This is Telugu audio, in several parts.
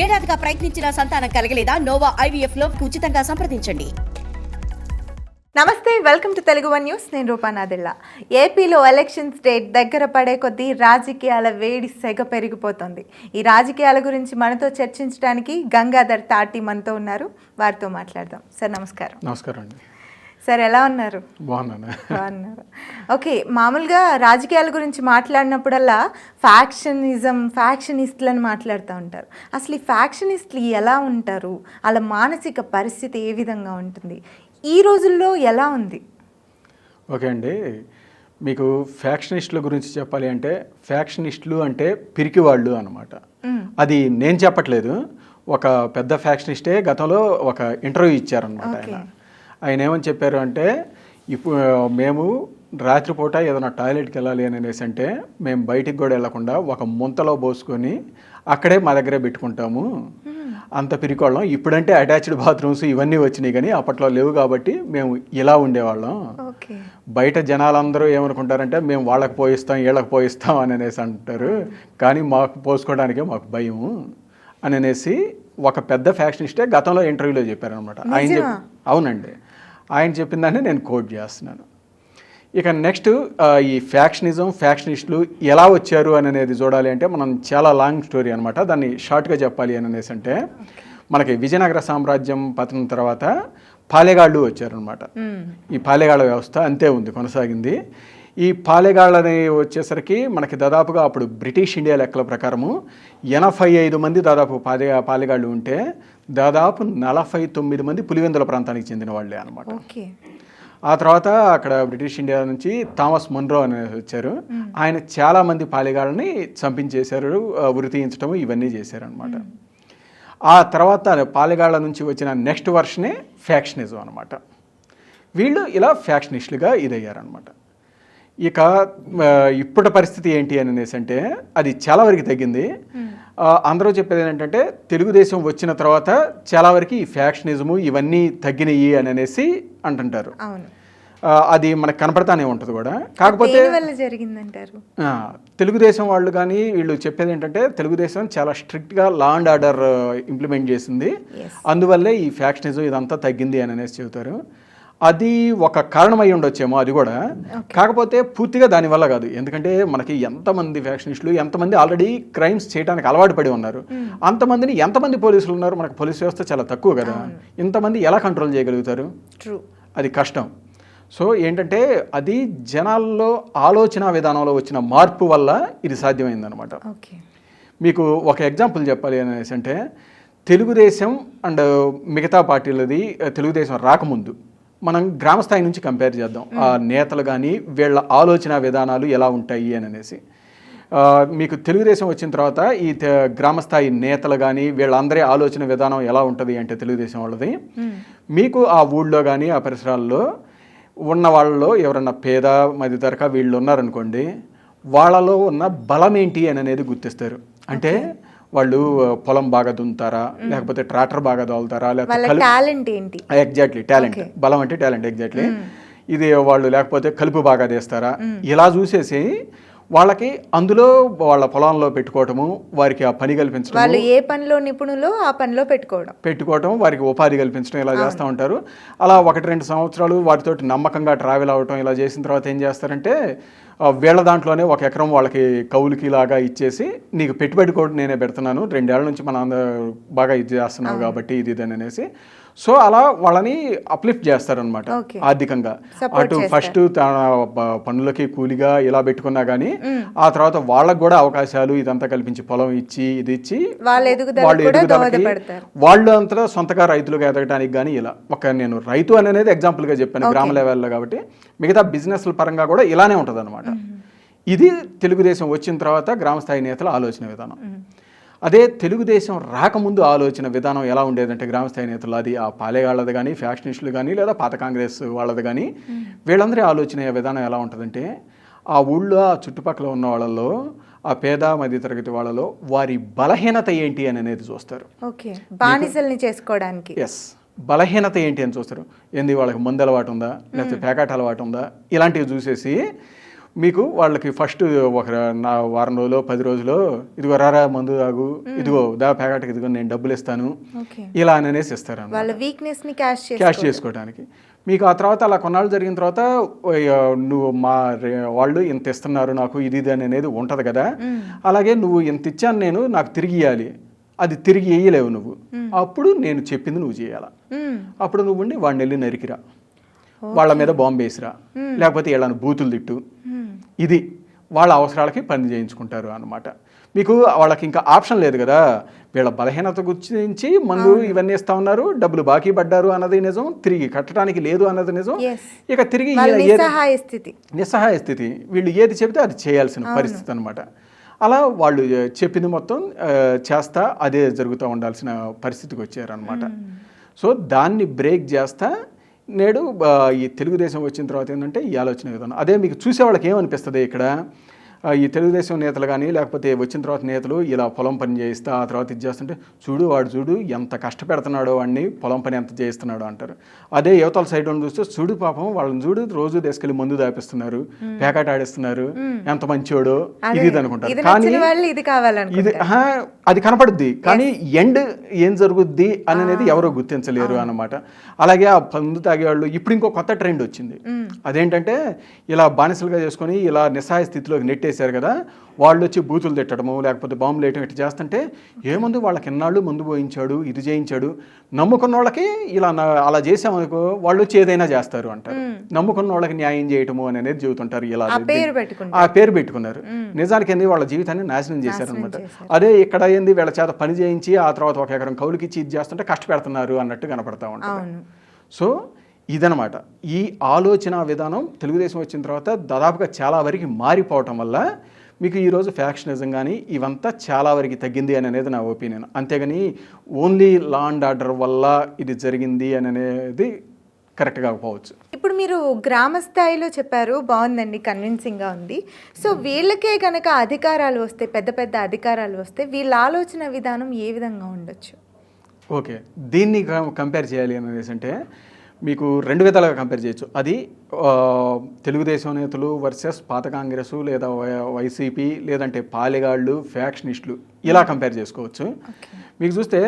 ఏడాదిగా ప్రయత్నించిన సంతానం కలగలేదా? నోవా IVF లో ఉచితంగా సంప్రదించండి. నమస్తే, welcome to Telugu one news. నేను రూపానాదిల్లా. ఏపీలో ఎలక్షన్స్ డేట్ దగ్గర పడే కొద్దీ రాజకీయాల వేడి సెగ పెరిగిపోతుంది. ఈ రాజకీయాల గురించి మనతో చర్చించడానికి గంగాధర్ తాటి మనతో ఉన్నారు. వారితో మాట్లాడదాం. సార్ నమస్కారం. నమస్కారం అండి. సార్ ఎలా ఉన్నారు? బాగున్నారు. ఓకే, మామూలుగా రాజకీయాల గురించి మాట్లాడినప్పుడల్లా ఫ్యాక్షనిస్టులని మాట్లాడుతూ ఉంటారు. అసలు ఈ ఫ్యాక్షనిస్టులు ఎలా ఉంటారు? వాళ్ళ మానసిక పరిస్థితి ఏ విధంగా ఉంటుంది? ఈ రోజుల్లో ఎలా ఉంది? ఓకే అండి, మీకు ఫ్యాక్షనిస్టుల గురించి చెప్పాలి అంటే ఫ్యాక్షనిస్టులు అంటే పిరికివాళ్ళు అన్నమాట. అది నేను చెప్పట్లేదు, ఒక పెద్ద ఫ్యాక్షనిస్టే గతంలో ఒక ఇంటర్వ్యూ ఇచ్చారనమాట. ఆయన ఏమని చెప్పారు అంటే, ఇప్పుడు మేము రాత్రిపూట ఏదైనా టాయిలెట్కి వెళ్ళాలి అని అనేసి అంటే మేము బయటికి కూడా వెళ్లకుండా ఒక ముంతలో పోసుకొని అక్కడే మా దగ్గరే పెట్టుకుంటాము, అంత పిరికోళ్ళం. ఇప్పుడంటే అటాచ్డ్ బాత్రూమ్స్ ఇవన్నీ వచ్చినాయి, కానీ అప్పట్లో లేవు కాబట్టి మేము ఇలా ఉండేవాళ్ళం. బయట జనాలందరూ ఏమనుకుంటారంటే మేము వాళ్ళకి పోయిస్తాం వీళ్ళకి పోయిస్తాం అని అనేసి అంటారు, కానీ మాకు పోసుకోవడానికే మాకు భయము అని అనేసి ఒక పెద్ద ఫ్యాక్షనిస్టే గతంలో ఇంటర్వ్యూలో చెప్పారనమాట. అవునండి, ఆయన చెప్పిన దాన్ని నేను కోట్ చేస్తున్నాను. ఇక నెక్స్ట్ ఈ ఫ్యాక్షనిస్టులు ఎలా వచ్చారు అని అనేది చూడాలి అంటే మనం చాలా లాంగ్ స్టోరీ అనమాట. దాన్ని షార్ట్గా చెప్పాలి అని అనేసి అంటే, మనకి విజయనగర సామ్రాజ్యం పతనం తర్వాత పాలెగాళ్ళు వచ్చారనమాట. ఈ పాలెగాళ్ళ వ్యవస్థ అంతే ఉంది, కొనసాగింది. ఈ పాలెగాళ్ళని వచ్చేసరికి మనకి దాదాపుగా అప్పుడు బ్రిటిష్ ఇండియా లెక్కల ప్రకారము 85 మంది దాదాపు పాలెగాళ్ళు ఉంటే దాదాపు 49 మంది పులివెందుల ప్రాంతానికి చెందిన వాళ్ళే అనమాట. ఆ తర్వాత అక్కడ బ్రిటిష్ ఇండియా నుంచి థామస్ మన్రో అని వచ్చారు. ఆయన చాలా మంది పాలెగాళ్ళని చంపించేశారు, ఉరి తీయించడం ఇవన్నీ చేశారనమాట. ఆ తర్వాత పాలెగాళ్ళ నుంచి వచ్చిన నెక్స్ట్ వర్షనే ఫ్యాక్షనిజం అనమాట. వీళ్ళు ఇలా ఫ్యాక్షనిస్టులుగా ఇదయ్యారనమాట. ఇక ఇప్పటి పరిస్థితి ఏంటి అని అనేసి అంటే అది చాలా వరకు తగ్గింది. అందరూ చెప్పేది ఏంటంటే తెలుగుదేశం వచ్చిన తర్వాత చాలా వరకు ఈ ఫ్యాక్షనిజము ఇవన్నీ తగ్గినాయి అని అనేసి అంటుంటారు. అది మనకు కనపడతానే ఉంటుంది కూడా. కాకపోతే జరిగిందంటారు తెలుగుదేశం వాళ్ళు కానీ వీళ్ళు చెప్పేది ఏంటంటే తెలుగుదేశం చాలా స్ట్రిక్ట్గా లా అండ్ ఆర్డర్ ఇంప్లిమెంట్ చేసింది, అందువల్లే ఈ ఫ్యాక్షనిజం ఇదంతా తగ్గింది అని అనేసి చెబుతారు. అది ఒక కారణమై ఉండొచ్చేమో, అది కూడా. కాకపోతే పూర్తిగా దానివల్ల కాదు, ఎందుకంటే మనకి ఎంతమంది ఫ్యాక్షనిస్టులు ఎంతమంది ఆల్రెడీ క్రైమ్స్ చేయడానికి అలవాటు పడి ఉన్నారు, అంతమందిని ఎంతమంది పోలీసులు ఉన్నారు, మనకు పోలీస్ వ్యవస్థ చాలా తక్కువ కదా, ఇంతమంది ఎలా కంట్రోల్ చేయగలుగుతారు? అది కష్టం. సో ఏంటంటే అది జనాల్లో ఆలోచన విధానంలో వచ్చిన మార్పు వల్ల ఇది సాధ్యమైందనమాట. మీకు ఒక ఎగ్జాంపుల్ చెప్పాలి అనేసి అంటే, తెలుగుదేశం అండ్ మిగతా పార్టీలది తెలుగుదేశం రాకముందు మనం గ్రామ స్థాయి నుంచి కంపేర్ చేద్దాం. ఆ నేతలు కానీ వీళ్ళ ఆలోచన విధానాలు ఎలా ఉంటాయి అని అనేసి. మీకు తెలుగుదేశం వచ్చిన తర్వాత ఈ గ్రామస్థాయి నేతలు కానీ వీళ్ళందరి ఆలోచన విధానం ఎలా ఉంటుంది అంటే తెలుగుదేశం వాళ్ళది, మీకు ఆ ఊళ్ళో కానీ ఆ పరిసరాల్లో ఉన్న వాళ్ళలో ఎవరన్నా పేద మధ్యతరక వీళ్ళు ఉన్నారనుకోండి, వాళ్ళలో ఉన్న బలం ఏంటి అని అనేది గుర్తిస్తారు. అంటే వాళ్ళు పొలం బాగా దున్నుతారా, లేకపోతే ట్రాక్టర్ బాగా తోలుతారా, లేకపోతే ఎగ్జాక్ట్లీ టాలెంట్, బలం అంటే టాలెంట్ ఎగ్జాక్ట్లీ ఇది, వాళ్ళు లేకపోతే కలుపు బాగా తీస్తారా, ఇలా చూసేసి వాళ్ళకి అందులో వాళ్ళ పొలంలో పెట్టుకోవటము, వారికి ఆ పని కల్పించడం, వాళ్ళు ఏ పనిలో నిపుణులో ఆ పనిలో పెట్టుకోవటం, వారికి ఉపాధి కల్పించడం ఇలా చేస్తూ ఉంటారు. అలా 1-2 సంవత్సరాలు వాటితోటి నమ్మకంగా ట్రావెల్ అవ్వటం ఇలా చేసిన తర్వాత ఏం చేస్తారంటే, వీళ్ళ దాంట్లోనే 1 ఎకరం వాళ్ళకి కౌలుకి లాగా ఇచ్చేసి, నీకు పెట్టుబడి కూడా నేనే పెడుతున్నాను, 2 ఏళ్ల నుంచి మనం బాగా ఇది చేస్తున్నావు కాబట్టి ఇది అనేసి, సో అలా వాళ్ళని అప్లిఫ్ట్ చేస్తారనమాట ఆర్థికంగా. అటు ఫస్ట్ పనులకి కూలిగా ఇలా పెట్టుకున్నా కానీ ఆ తర్వాత వాళ్ళకు కూడా అవకాశాలు ఇదంతా కల్పించి పొలం ఇచ్చి ఇది ఇచ్చి వాళ్ళు ఎదుగుదలకి వాళ్ళు అంతా సొంతగా రైతులుగా ఎదగడానికి కానీ ఇలా నేను రైతు అనేది ఎగ్జాంపుల్గా చెప్పాను గ్రామ లెవెల్లో, కాబట్టి మిగతా బిజినెస్ల పరంగా కూడా ఇలానే ఉంటుంది అనమాట. ఇది తెలుగుదేశం వచ్చిన తర్వాత గ్రామస్థాయి నేతల ఆలోచన విధానం. అదే తెలుగుదేశం రాకముందు ఆలోచన విధానం ఎలా ఉండేదంటే గ్రామస్థాయి నేతలు, అది ఆ పాలెగాళ్ళది కానీ ఫ్యాక్షనిస్టులు కానీ లేదా పాత కాంగ్రెస్ వాళ్ళది కానీ వీళ్ళందరి ఆలోచన విధానం ఎలా ఉంటుందంటే, ఆ ఊళ్ళో ఆ చుట్టుపక్కల ఉన్న వాళ్ళలో ఆ పేద మధ్యతరగతి వాళ్ళలో వారి బలహీనత ఏంటి అని అనేది చూస్తారు. బానిసల్ని చేసుకోవడానికి బలహీనత ఏంటి అని చూస్తారు. ఏంది వాళ్ళకి మందు అలవాటు ఉందా, లేకపోతే పేకాట అలవాటు ఉందా, ఇలాంటివి చూసేసి మీకు వాళ్ళకి ఫస్ట్ ఒక వారం రోజులో 10 రోజులో ఇదిగో రారా మందు తాగు, ఇదిగో దా ప్యాకెట్కి ఇదిగో నేను డబ్బులు ఇస్తాను, ఇలా అనేసి ఇస్తారు వాళ్ళ వీక్నెస్ ని క్యాష్ చేసుకోవడానికి. మీకు ఆ తర్వాత అలా కొన్నాళ్ళు జరిగిన తర్వాత నువ్వు వాళ్ళు ఇంత ఇస్తున్నారు నాకు ఇది అనేది ఉంటుంది కదా, అలాగే నువ్వు ఇంత ఇచ్చాను నేను, నాకు తిరిగి ఇవ్వాలి, అది తిరిగి ఇయ్యలేవు నువ్వు, అప్పుడు నేను చెప్పింది నువ్వు చేయాలా, అప్పుడు నువ్వు ఉండి వాడిని వెళ్ళి నరికిరా, వాళ్ళ మీద బాంబు వేసిరా, లేకపోతే వీళ్ళని బూతులు తిట్టు, ఇది వాళ్ళ అవసరాలకి పని చేయించుకుంటారు అన్నమాట. మీకు వాళ్ళకి ఇంకా ఆప్షన్ లేదు కదా, వీళ్ళ బలహీనత గురించి మందు ఇవన్నీ ఇస్తా ఉన్నారు, డబ్బులు బాకీ పడ్డారు అన్నది నిజం, తిరిగి కట్టడానికి లేదు అన్నది నిజం, ఇక తిరిగి నిస్సహాయ స్థితి, వీళ్ళు ఏది చెబితే అది చేయాల్సిన పరిస్థితి అనమాట. అలా వాళ్ళు చెప్పింది మొత్తం చేస్తా అదే జరుగుతూ ఉండాల్సిన పరిస్థితికి వచ్చారనమాట. సో దాన్ని బ్రేక్ చేస్తా నేడు ఈ తెలుగుదేశం వచ్చిన తర్వాత ఏంటంటే ఈ ఆలోచన విధానం అదే. మీకు చూసే వాళ్ళకి ఏమనిపిస్తుంది, ఇక్కడ ఈ తెలుగుదేశం నేతలు కానీ లేకపోతే వచ్చిన తర్వాత నేతలు ఇలా పొలం పని చేయిస్తా ఆ తర్వాత ఇది చేస్తుంటే చూడు ఎంత కష్టపెడుతున్నాడో వాడిని, పొలం పని ఎంత చేయిస్తున్నాడో అంటారు. అదే యువతల సైడ్ చూస్తే చూడు పాపం వాళ్ళని చూడు రోజు తీసుకెళ్ళి మందు దాపిస్తున్నారు, పేకాట ఆడిస్తున్నారు, ఎంత మంచోడో ఇది అనుకుంటారు. కానీ ఇది అది కనపడుద్ది, కానీ ఎండ్ ఏం జరుగుద్ది అనేది ఎవరో గుర్తించలేరు అన్నమాట. అలాగే ఆ మందు తాగేవాళ్ళు ఇప్పుడు ఇంకో కొత్త ట్రెండ్ వచ్చింది, అదేంటంటే ఇలా బానిసలుగా చేసుకొని ఇలా నిస్సహాయ స్థితిలోకి నెట్టేసారు కదా, వాళ్ళు వచ్చి బూతులు తిట్టడము లేకపోతే బాంబులు వేయటం ఇట్లా చేస్తుంటే ఏముంది వాళ్ళకి ఎన్నాళ్ళు మందు పోయించాడు ఇది చేయించాడు, నమ్ముకున్న వాళ్ళకి ఇలా అలా చేసామనుకో వాళ్ళు వచ్చి ఏదైనా చేస్తారు అంటారు, నమ్ముకున్న వాళ్ళకి న్యాయం చేయటము అనేది చెబుతుంటారు, ఇలా ఆ పేరు పెట్టుకున్నారు. నిజానికి ఏంది వాళ్ళ జీవితాన్ని నాశనం చేశారు అనమాట. అదే ఇక్కడ ఏంది వీళ్ళ చేత పని చేయించి ఆ తర్వాత 1 ఎకరం కౌలుకి ఇచ్చి ఇది చేస్తుంటే కష్టపెడుతున్నారు అన్నట్టు కనపడతా ఉంటారు. సో ఇదనమాట ఈ ఆలోచన విధానం తెలుగుదేశం వచ్చిన తర్వాత దాదాపుగా చాలా వరకు మారిపోవటం వల్ల మీకు ఈరోజు ఫ్యాక్షనిజం కానీ ఇవంతా చాలా వరకు తగ్గింది అని అనేది నా ఒపీనియన్. అంతేగాని ఓన్లీ లా అండ్ ఆర్డర్ వల్ల ఇది జరిగింది అని అనేది కరెక్ట్ కాకపోవచ్చు. ఇప్పుడు మీరు గ్రామ స్థాయిలో చెప్పారు, బాగుందండి, కన్విన్సింగ్గా ఉంది. సో వీళ్ళకే కనుక అధికారాలు వస్తే, పెద్ద పెద్ద అధికారాలు వస్తే వీళ్ళ ఆలోచన విధానం ఏ విధంగా ఉండొచ్చు? ఓకే, దీన్ని కంపేర్ చేయాలి అనేసి అంటే మీకు 2 విధాలుగా కంపేర్ చేయొచ్చు. అది తెలుగుదేశం నేతలు వర్సెస్ పాత కాంగ్రెస్ లేదా వైసీపీ లేదంటే పాలెగాళ్ళు ఫ్యాక్షనిస్టులు ఇలా కంపేర్ చేసుకోవచ్చు. మీకు చూస్తే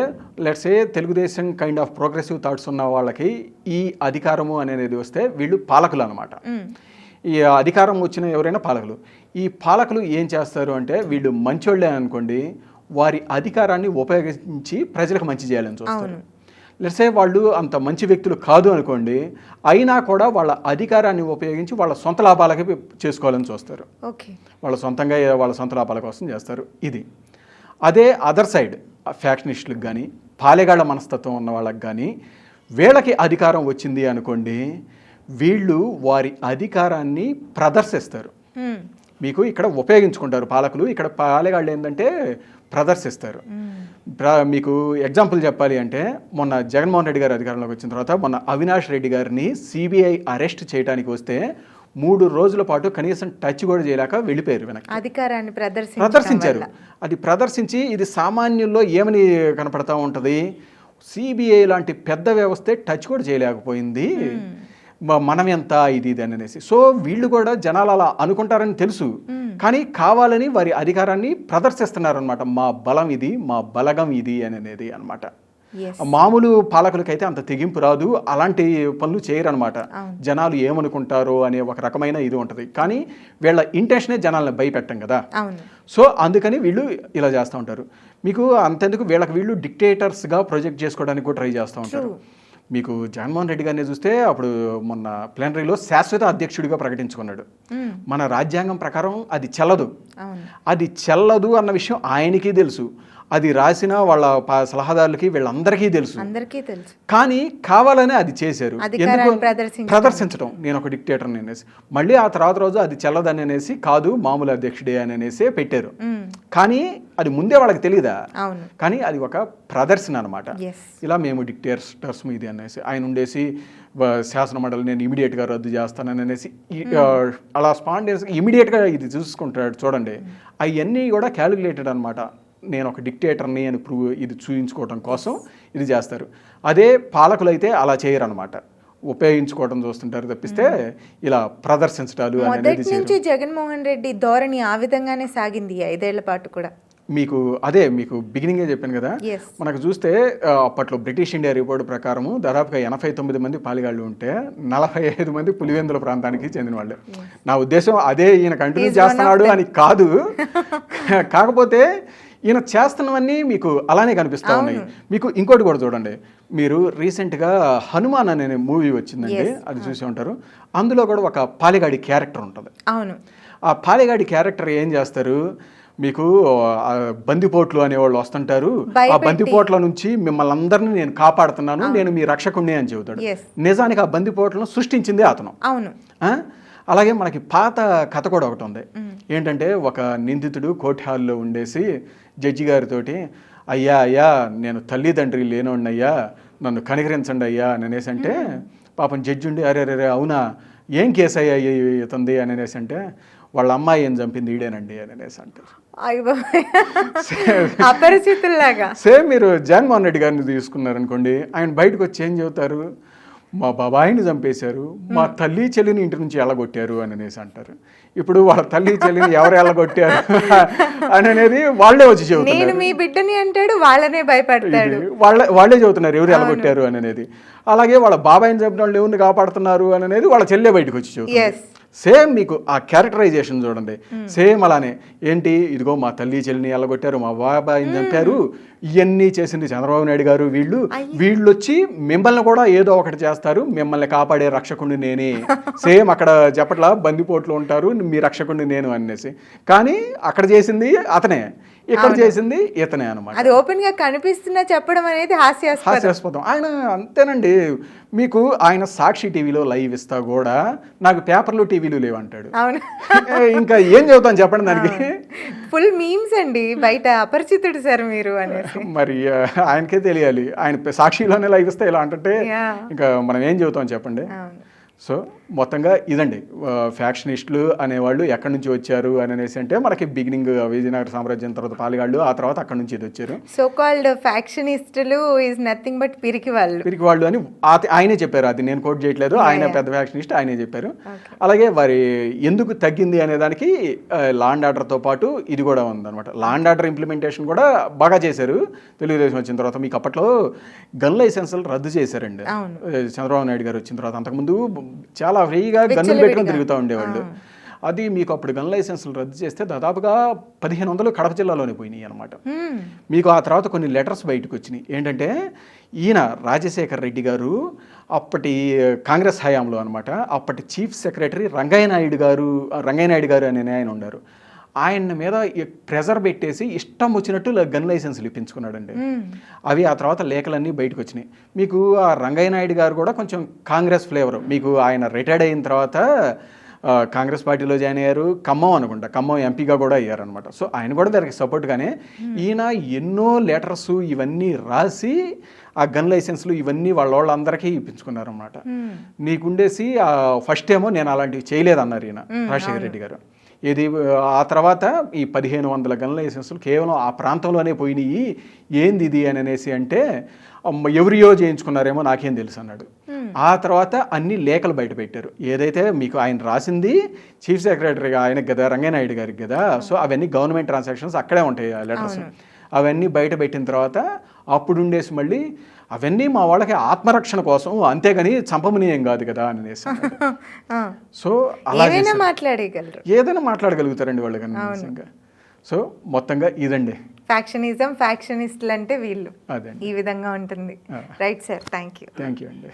let's A Telugu Desam kind of progressive thoughts ఉన్న వాళ్ళకి ఈ అధికారము అనేది వస్తే వీళ్ళు పాలకులు అనమాట. ఈ అధికారం వచ్చిన ఎవరైనా పాలకులు. ఈ పాలకులు ఏం చేస్తారు అంటే వీళ్ళు మంచోళ్ళే అనుకోండి, వారి అధికారాన్ని ఉపయోగించి ప్రజలకు మంచి చేయాలని చూస్తారు. లెట్స్ సే వాళ్ళు అంత మంచి వ్యక్తులు కాదు అనుకోండి, అయినా కూడా వాళ్ళ అధికారాన్ని ఉపయోగించి వాళ్ళ సొంత లాభాలకి చేసుకోవాలని చూస్తారు. వాళ్ళ సొంతంగా వాళ్ళ సొంత లాభాల కోసం చేస్తారు. ఇది అదే అదర్ సైడ్ ఫ్యాక్షనిస్టులకు కానీ పాలెగాళ్ల మనస్తత్వం ఉన్న వాళ్ళకి కానీ వీళ్ళకి అధికారం వచ్చింది అనుకోండి, వీళ్ళు వారి అధికారాన్ని ప్రదర్శిస్తారు. మీకు ఇక్కడ ఉపయోగించుకుంటారు పాలకులు, ఇక్కడ పాలెగాళ్ళు ఏంటంటే ప్రదర్శిస్తారు. మీకు ఎగ్జాంపుల్ చెప్పాలి అంటే మొన్న జగన్మోహన్ రెడ్డి గారు అధికారంలోకి వచ్చిన తర్వాత మొన్న అవినాష్ రెడ్డి గారిని సిబిఐ అరెస్ట్ చేయడానికి వస్తే 3 రోజుల పాటు కనీసం టచ్ కూడా చేయలేక వెళ్ళిపోయారు వెనక్కి. అధికారాన్ని ప్రదర్శించారు. అది ప్రదర్శించి ఇది సామాన్యుల్లో ఏమని కనపడతా ఉంటుంది, సిబిఐ లాంటి పెద్ద వ్యవస్థే టచ్ కూడా చేయలేకపోయింది, మనం ఎంత ఇది అనేసి. సో వీళ్ళు కూడా జనాలు అలా అనుకుంటారని తెలుసు, కానీ కావాలని వారి అధికారాన్ని ప్రదర్శిస్తున్నారు అనమాట. మా బలం ఇది, మా బలగం ఇది అనేది అనమాట. మామూలు పాలకులకైతే అంత తెగింపు రాదు, అలాంటి పనులు చేయరనమాట. జనాలు ఏమనుకుంటారో అనే ఒక రకమైన ఇది ఉంటుంది, కానీ వీళ్ళ ఇంటెన్షనే జనాలను భయపెట్టం కదా. సో అందుకని వీళ్ళు ఇలా చేస్తూ ఉంటారు. మీకు అంతెందుకు వీళ్ళు డిక్టేటర్స్గా ప్రొజెక్ట్ చేసుకోవడానికి కూడా ట్రై చేస్తూ ఉంటారు. మీకు జగన్మోహన్ రెడ్డి గారిని చూస్తే అప్పుడు మొన్న ప్లీనరీలో శాశ్వత అధ్యక్షుడిగా ప్రకటించుకున్నాడు. మన రాజ్యాంగం ప్రకారం అది చెల్లదు అన్న విషయం ఆయనకి తెలుసు, అది రాసిన వాళ్ళ సలహాదారులకి వీళ్ళందరికీ తెలుసు. కానీ కావాలనే అది చేశారు, ప్రదర్శించడం నేను ఒక డిక్టేటర్ అనేసి. మళ్ళీ ఆ తర్వాత రోజు అది చెల్లదని అనేసి కాదు మామూలు అధ్యక్షుడే అని అనేసి పెట్టారు. కానీ అది ముందే వాళ్ళకి తెలియదా, కానీ అది ఒక ప్రదర్శన అనమాట. ఇలా మేము డిక్టేటర్స్ ఇది అనేసి ఆయన ఉండేసి శాసన మండలి నేను ఇమీడియట్గా రద్దు చేస్తానని అనేసి అలా స్పాంటేనియస్ ఇమీడియట్గా ఇది చూసుకుంటాడు. చూడండి, అవన్నీ కూడా క్యాలిక్యులేటెడ్ అనమాట. నేను ఒక డిక్టేటర్ని అని ఇది చూపించుకోవడం కోసం ఇది చేస్తారు. అదే పాలకులు అయితే అలా చేయరు అనమాట. ఉపయోగించుకోవడం చూస్తుంటారు తప్పిస్తే ఇలా ప్రదర్శించడాలు అనేది మొదటి నుంచి జగన్మోహన్ రెడ్డి ధోరణి ఆ విధంగానే సాగింది ఈ 5 ఏళ్ల పాటు కూడా. మీకు బిగినింగే చెప్పాను కదా. Yes. మనకు చూస్తే అప్పట్లో బ్రిటిష్ ఇండియా రిపోర్ట్ ప్రకారము దాదాపుగా 89 మంది పాలిగాళ్ళు ఉంటే 45 మంది పులివెందుల ప్రాంతానికి చెందిన వాళ్ళే. నా ఉద్దేశం అదే ఈయన కంటిన్యూ చేస్తున్నాడు అని కాదు, కాకపోతే ఈయన చేస్తున్నవన్నీ మీకు అలానే కనిపిస్తూ ఉన్నాయి. మీకు ఇంకోటి కూడా చూడండి, మీరు రీసెంట్గా హనుమాన్ అనే మూవీ వచ్చిందండి, అది చూసి ఉంటారు. అందులో కూడా ఒక పాలిగాడి క్యారెక్టర్ ఉంటుంది. అవును, ఆ పాలిగాడి క్యారెక్టర్ ఏం చేస్తారు, మీకు బందిపోట్లు అనేవాళ్ళు వస్తుంటారు, ఆ బందిపోట్ల నుంచి మిమ్మల్ని అందరినీ నేను కాపాడుతున్నాను, నేను మీ రక్షకుణ్ణి అని చెబుతాడు. నిజానికి ఆ బందిపోట్లను సృష్టించింది అతను. అవును. అలాగే మనకి పాత కథ కూడా ఒకటి ఉంది. ఏంటంటే ఒక నిందితుడు కోర్టు హాల్లో ఉండేసి జడ్జి గారితోటి, అయ్యా నేను తల్లిదండ్రి లేనోడినయ్యా, నన్ను కనికరించండి అయ్యా అని అనేసి అంటే, పాపం జడ్జి ఉండి అరే అవునా ఏం కేసు అయ్యా ఇతంది అని అనేసి అంటే, వాళ్ళ అమ్మాయి ఏం చంపింది ఈడేనండి అని అనేసి అంటారు. అపరిచితుల్లాగా. సేమ్ మీరు జగన్మోహన్ రెడ్డి గారిని తీసుకున్నారనుకోండి, ఆయన బయటకు వచ్చి ఏం చెబుతారు, మా బాబాయిని చంపేశారు, మా తల్లి చెల్లిని ఇంటి నుంచి ఎల్లగొట్టారు అని అనేసి అంటారు. ఇప్పుడు వాళ్ళ తల్లి చెల్లిని ఎవరు ఎల్లగొట్టారు అని అనేది వాళ్ళే వచ్చి చెబుతారు. నేను మీ బిడ్డని అంటాడు, వాళ్ళనే భయపడతాడు. వాళ్ళే చెబుతున్నారు ఎవరు ఎల్లగొట్టారు అని అనేది. అలాగే వాళ్ళ బాబాయిని చంపిన వాళ్ళు ఎవరిని కాపాడుతున్నారు అని అనేది వాళ్ళ చెల్లె బయటకు వచ్చి చెబుతారు. సేమ్ మీకు ఆ క్యారెక్టరైజేషన్ చూడండి, సేమ్ అలానే. ఏంటి, ఇదిగో మా తల్లి చెల్లిని ఎల్లగొట్టారు, మా బాబాయిని చంపారు, ఇవన్నీ చేసింది చంద్రబాబు నాయుడు గారు, వీళ్ళు వచ్చి మిమ్మల్ని కూడా ఏదో ఒకటి చేస్తారు, మిమ్మల్ని కాపాడే రక్షకుడిని నేనే. సేమ్ అక్కడ చెప్పట్లా బందిపోట్లు ఉంటారు, మీ రక్షకుడిని నేను అనేసి, కానీ అక్కడ చేసింది అతనే, ఇక్కడ చేసింది ఇతనే అనమాట. అది ఓపెన్ గా కనిపిస్తున్నా చెప్పడం అనేది హాస్యాస్పదం. ఆయన అంతేనండి. మీకు ఆయన సాక్షి టీవీలో లైవ్ ఇస్తా కూడా నాకు పేపర్లు టీవీలు లేవంటాడు. ఇంకా ఏం చెబుతాను చెప్పండి దానికి. ఫుల్ మీమ్స్ అండి బయట, అపరిచితుడు సార్ మీరు అనేసి. మరి ఆయనకే తెలియాలి, ఆయన సాక్షిలోనే లైవ్ ఇస్తే ఇలా అంటే ఇంకా మనం ఏం చెబుతాం చెప్పండి. సో మొత్తంగా ఇదండి, ఫ్యాక్షనిస్టులు అనేవాళ్ళు ఎక్కడి నుంచి వచ్చారు అని అనేసి అంటే, మనకి బిగినింగ్ విజయనగర సామ్రాజ్యం, తర్వాత పాలిగాళ్ళు, ఆ తర్వాత అక్కడ నుంచి ఇది వచ్చారు. సో కాల్డ్ ఫ్యాక్షనిస్టులు ఈజ్ నథింగ్ బట్ పిరికి వాళ్ళు అని ఆయనే చెప్పారు. అది నేను కోట్ చేయట్లేదు, ఆయన పెద్ద ఫ్యాక్షనిస్ట్, ఆయనే చెప్పారు. అలాగే వారి ఎందుకు తగ్గింది అనే దానికి లా అండ్ ఆర్డర్తో పాటు ఇది కూడా ఉందన్నమాట. లా అండ్ ఆర్డర్ ఇంప్లిమెంటేషన్ కూడా బాగా చేశారు తెలుగుదేశం వచ్చిన తర్వాత. మీకు అప్పట్లో గన్ లైసెన్సులు రద్దు చేశారండి చంద్రబాబు నాయుడు గారు వచ్చిన తర్వాత. అంతకుముందు చాలా ఫ్రీగా గన్నులు పెట్టుకుని తిరుగుతూ ఉండేవాళ్ళు. అది మీకు అప్పుడు గన్ లైసెన్సులు రద్దు చేస్తే దాదాపుగా 1500 కడప జిల్లాలోనే పోయినాయి అనమాట. మీకు ఆ తర్వాత కొన్ని లెటర్స్ బయటకు వచ్చినాయి. ఏంటంటే ఈయన రాజశేఖర్ రెడ్డి గారు అప్పటి కాంగ్రెస్ హయాంలో అనమాట, అప్పటి చీఫ్ సెక్రటరీ రంగయ్య నాయుడు గారు అనే ఆయన ఉన్నారు. ఆయన మీద ప్రెజర్ పెట్టేసి ఇష్టం వచ్చినట్టు గన్ లైసెన్సులు ఇప్పించుకున్నాడండి. అవి ఆ తర్వాత లేఖలన్నీ బయటకు వచ్చినాయి. మీకు ఆ రంగయ్య నాయుడు గారు కూడా కొంచెం కాంగ్రెస్ ఫ్లేవర్. మీకు ఆయన రిటైర్డ్ అయిన తర్వాత కాంగ్రెస్ పార్టీలో జాయిన్ అయ్యారు, ఖమ్మం ఎంపీగా కూడా అయ్యారనమాట. సో ఆయన కూడా దానికి సపోర్ట్గానే ఈయన ఎన్నో లెటర్స్ ఇవన్నీ రాసి ఆ గన్ లైసెన్స్లు ఇవన్నీ వాళ్ళందరికీ ఇప్పించుకున్నారనమాట. నీకుండేసి ఫస్ట్ ఏమో నేను అలాంటివి చేయలేదన్నారు ఈయన రాజశేఖర రెడ్డి గారు. ఇది ఆ తర్వాత ఈ 1500 గన్ లైసెన్సులు కేవలం ఆ ప్రాంతంలోనే పోయినాయి, ఏంది ఇది అని అనేసి అంటే, ఎవరియో చేయించుకున్నారేమో నాకేం తెలుసు అన్నాడు. ఆ తర్వాత అన్ని లేఖలు బయట పెట్టారు. ఏదైతే మీకు ఆయన రాసింది చీఫ్ సెక్రటరీగా ఆయనకి కదా, రంగయ్య నాయుడు గారికి కదా, సో అవన్నీ గవర్నమెంట్ ట్రాన్సాక్షన్స్ అక్కడే ఉంటాయి ఆ లెటర్స్. అవన్నీ బయట పెట్టిన తర్వాత అప్పుడు ఉండేసి మళ్ళీ అవన్నీ మా వాళ్ళకి ఆత్మరక్షణ కోసం, అంతేగాని చంపమని ఏం కాదు కదా అని అనేసి. సో అలా ఏదైనా మాట్లాడగలుగుతారండి వాళ్ళు కానీ. సో మొత్తంగా ఇదండి ఫ్యాక్షనిస్టులు అంటే వీళ్ళు. ఈ విధంగా ఉంటుంది. రైట్ సార్, థ్యాంక్ యూ అండి.